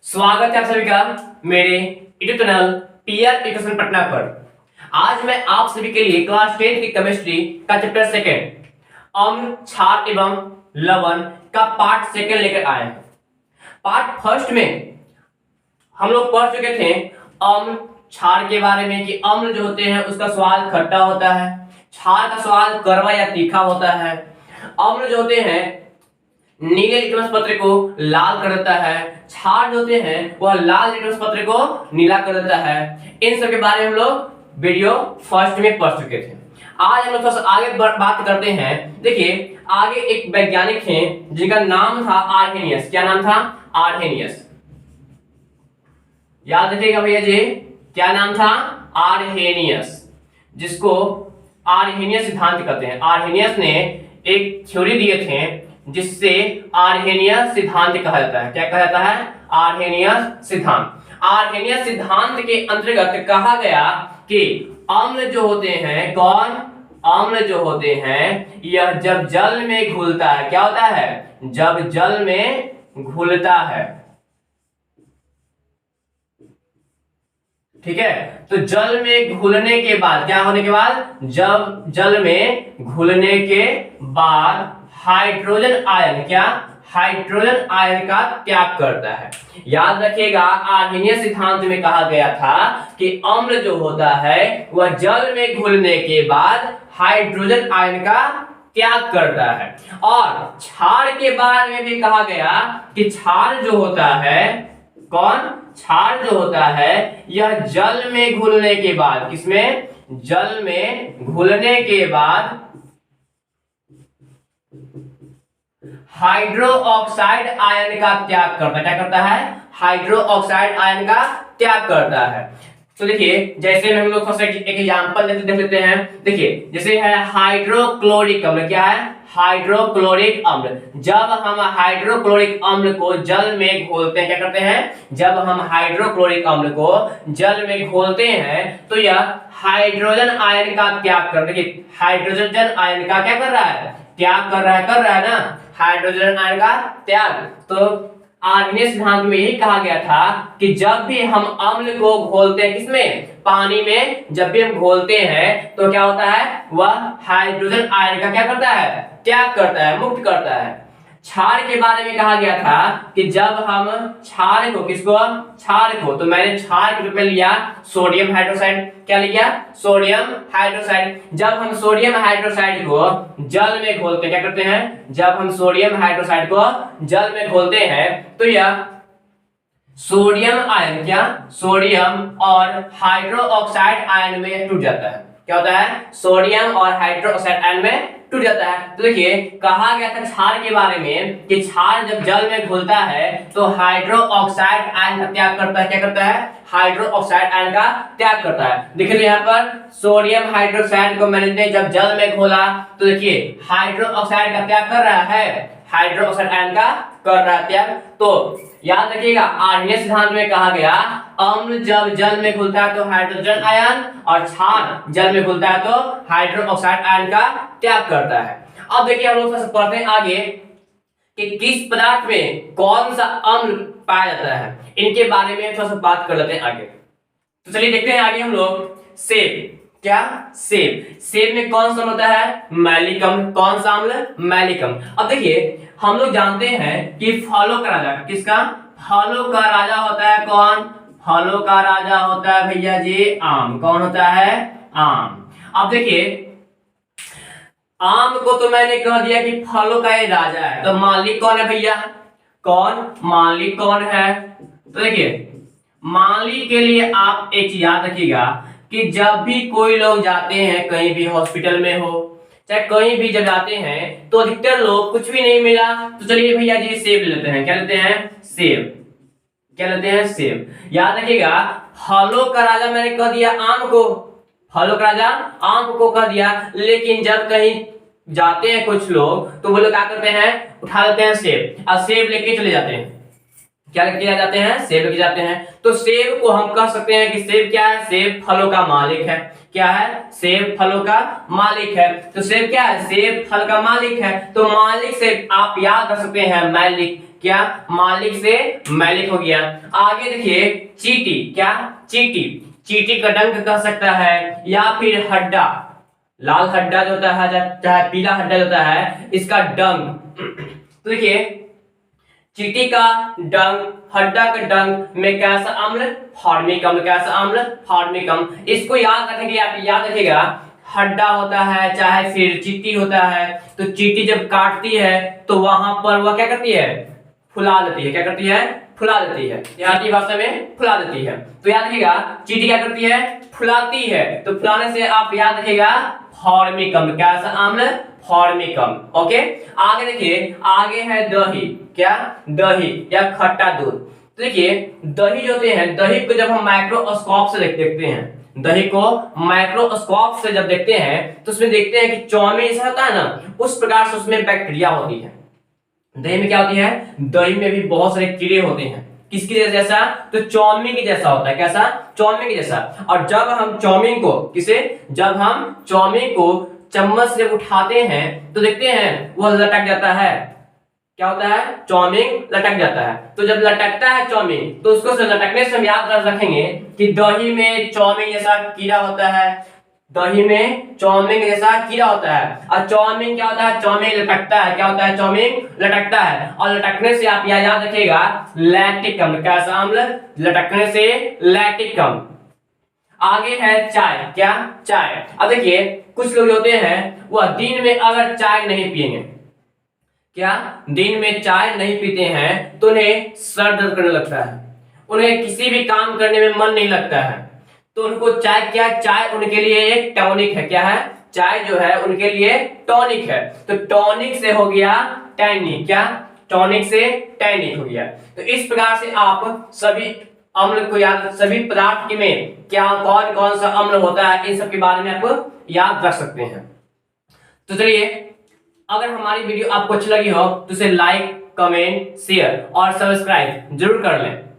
स्वागत है आप सभी का मेरे YouTube channel PR education Patna पर। आज मैं आप सभी के लिए क्लास 10 की केमिस्ट्री का चैप्टर सेकंड अम्ल क्षार एवं लवण का पार्ट सेकंड लेकर आए हैं। पार्ट फर्स्ट में हम लोग पढ़ चुके थे अम्ल क्षार के बारे में कि अम्ल जो होते हैं उसका स्वाद खट्टा होता है, क्षार का स्वाद कड़वा या तीखा होता है। अम्ल जो होते हैं नीले लिटमस पत्र को लाल कर देता है, क्षार जो होते हैं वह लाल लिटमस पत्र को नीला कर देता है। इन सब के बारे में हम लोग वीडियो फर्स्ट में पढ़ चुके थे। आज हम लोग थोड़ा सा आगे बात करते हैं। देखिए आगे एक वैज्ञानिक हैं जिनका नाम था आर्हेनियस। क्या नाम था? आर्हेनियस। याद रखिएगा भैया जी, क्या नाम था? आर्हेनियस, जिसको आर्हेनियस सिद्धांत कहते हैं। आर्हेनियस ने एक थ्योरी दिए थे जिससे आर्हेनियस सिद्धांत कहा जाता है। क्या कहा जाता है? आर्हेनियस सिद्धांत। आर्हेनियस सिद्धांत के अंतर्गत कहा गया कि अम्ल जो होते हैं, कौन? अम्ल जो होते हैं यह जब जल में घुलता है, क्या होता है? जब जल में घुलता है, ठीक है। तो जल में घुलने के बाद क्या होने के बाद? जब जल में घुलने के बाद हाइड्रोजन आयन, क्या? हाइड्रोजन आयन का त्याग करता है। याद रखिएगा आर्हेनियस सिद्धांत में कहा गया था कि अम्ल जो होता है वह जल में घुलने के बाद हाइड्रोजन आयन का त्याग करता है। और क्षार के बारे में भी कहा गया कि क्षार जो होता है, कौन? क्षार जो होता है यह जल में घुलने के बाद, किसमें? जल में घुलने के बाद हाइड्रो ऑक्साइड आयन का त्याग करता है। क्या करता है? हाइड्रो ऑक्साइड आयन का त्याग करता है। तो देखिए जैसे हम लोग एक एग्जांपल देख लेते हैं। देखिए जैसे है हाइड्रोक्लोरिक अम्ल। क्या है? हाइड्रोक्लोरिक अम्ल। जब हम हाइड्रोक्लोरिक अम्ल को जल में घोलते हैं, क्या करते हैं? जब हम हाइड्रोक्लोरिक अम्ल को जल में घोलते हैं तो यह हाइड्रोजन आयन का त्याग कर, देखिए हाइड्रोजन आयन का क्या कर रहा है? त्याग कर रहा है ना, हाइड्रोजन आयन का त्याग। तो आर्हेनियस सिद्धांत में यही कहा गया था कि जब भी हम अम्ल को घोलते हैं, किसमें? पानी में जब भी हम घोलते हैं तो क्या होता है? वह हाइड्रोजन आयन का क्या करता है? त्याग करता है, मुक्त करता है। क्षार के बारे में कहा गया था कि जब हम क्षार को, किसको? क्षार को, तो मैंने क्षार के रूप में लिया सोडियम हाइड्रोक्साइड। क्या लिया? Sodium hydroxide. जब हम सोडियम हाइड्रोक्साइड को जल में घोलते हैं, क्या करते हैं? जब हम सोडियम हाइड्रोक्साइड को जल में घोलते हैं तो यह सोडियम आयन, क्या? सोडियम और हाइड्रो ऑक्साइड आयन में टूट जाता है। क्या होता है? सोडियम और हाइड्रो ऑक्साइड आयन में टूट जाता है। तो देखिए कहा गया था क्षार के बारे में कि क्षार जब जल में घुलता है तो हाइड्रो ऑक्साइड आयन का त्याग करता है। क्या करता है? हाइड्रो ऑक्साइड आयन का त्याग करता है। देखिए यहाँ पर सोडियम हाइड्रोक्साइड को मैंने जब जल में घोला तो देखिए हाइड्रो ऑक्साइड का त्याग कर रहा है, हाइड्रो ऑक्साइड आयन का कर रहा है त्याग। तो याद रखिएगा आर्हेनियस सिद्धांत में कहा गया अम्ल जब जल में घुलता है तो हाइड्रोजन आयन, और क्षार जल में घुलता है तो हाइड्रो ऑक्साइड आयन का त्याग करता है। अब देखिए हम लोग पढ़ते हैं आगे कि किस पदार्थ में कौन सा अम्ल पाया जाता है। इनके बारे में थोड़ा सा बात कर लेते हैं आगे। तो चलिए देखते हैं आगे हम लोग। सेब। क्या? सेब। सेब में कौन सा अम्ल होता है? मैलिक अम्ल। कौन सा अम्ल? मैलिक अम्ल। अब देखिए हम लोग जानते हैं कि फलों का राजा, किसका? फलों का राजा होता है कौन? फलों का राजा होता है भैया जी आम। कौन होता है? आम। अब देखिए आम को तो मैंने कह दिया कि फलों का ये राजा है, तो मालिक कौन है भैया? कौन? मालिक कौन है? तो देखिए मालिक के लिए आप एक चीज याद रखिएगा कि जब भी कोई लोग जाते हैं कहीं भी, हॉस्पिटल में हो चाहे कहीं भी जब जाते हैं तो अधिकतर लोग कुछ भी नहीं मिला तो चलिए भैया जी सेब लेते हैं। क्या लेते हैं? सेब। क्या लेते हैं? सेब। याद रखिएगा फलों का राजा मैंने कह दिया आम को, फलों का राजा आम को कह दिया, लेकिन जब कहीं जाते हैं कुछ लोग तो वो लोग क्या करते हैं? उठा लेते हैं सेब और सेब लेके चले जाते हैं। क्या लेके जाते हैं? सेब लेके जाते हैं। तो सेब को हम कह सकते हैं कि सेब क्या है? सेब फलों का मालिक है। क्या है? सेब फलों का मालिक है। तो सेब क्या है? सेब फल का मालिक है। तो मालिक से आप याद रख सकते हैं मैलिक। क्या मालिक से मालिक हो गया। आगे देखिए चींटी, क्या चींटी, चींटी का डंक कह सकता है या फिर हड्डा, लाल हड्डा जो होता है चाहे पीला हड्डा जो होता है इसका डंक। तो देखिए चींटी का डंक, हड्डा का डंक में कैसा अम्ल, फॉर्मिक अम्ल, कैसा अम्ल, फॉर्मिक अम्ल। इसको याद रखेंगे, आप याद रखिएगा हड्डा होता है चाहे फिर चींटी होता है, तो चींटी जब काटती है तो वहां पर वह क्या करती है, फुला देती है, क्या करती है, फुला देती है, देहाती भाषा में फुला देती है। तो याद रखिएगा चींटी क्या करती है, फुलाती है, तो फुलाने से आप याद रखिएगा फॉर्मिक अम्ल, कैसा अम्ल, फॉर्मिक अम्ल। ओके, आगे देखिए आगे है दही, क्या दही या खट्टा दूध। तो देखिए दही जो होते हैं, दही को जब हम माइक्रोस्कोप से देखते हैं, दही को माइक्रोस्कोप से जब देखते हैं तो उसमें देखते हैं कि चाउमीन जैसा होता है ना, उस प्रकार से उसमें बैक्टीरिया होती है। दही में क्या होती है, दही में भी बहुत सारे कीड़े होते हैं, किसकी जैसा, तो चाउमीन के जैसा होता है, कैसा, चाउमीन के जैसा। और जब हम चाउमीन को किसे, जब हम चाउमीन को चम्मच से उठाते हैं तो देखते हैं वह लटक जाता है, क्या होता है, चाउमीन लटक जाता है। तो जब लटकता है चाउमीन तो उसको से लटकने से हम याद रखेंगे कि दही में चाउमीन जैसा कीड़ा होता है, दही में चाउमीन जैसा कीड़ा होता है। और चाउमीन क्या होता है, चाउमीन लटकता है, क्या होता है, चाउमीन लटकता है। और लटकने से आप याद रखिएगा लैक्टिक अम्ल, कैसा अम्ल, लटकने से लैक्टिक अम्ल। आगे है चाय, क्या चाय। अब देखिए कुछ लोग होते हैं वह दिन में अगर चाय नहीं पिएंगे, क्या दिन में चाय नहीं पीते हैं तो उन्हें सर दर्द करने लगता है, उन्हें किसी भी काम करने में मन नहीं लगता है, तो उनको चाय, क्या चाय उनके लिए एक टॉनिक है, क्या है, चाय जो है उनके लिए टॉनिक है। तो टॉनिक से हो गया टैनिक, क्या टॉनिक से टैनिक हो गया। तो इस प्रकार से आप सभी अम्ल को याद, सभी पदार्थ में क्या कौन कौन सा अम्ल होता है इन सब के बारे में आप याद रख सकते हैं। तो चलिए अगर हमारी वीडियो आपको अच्छी लगी हो तो इसे लाइक, कमेंट, शेयर और सब्सक्राइब जरूर कर लें।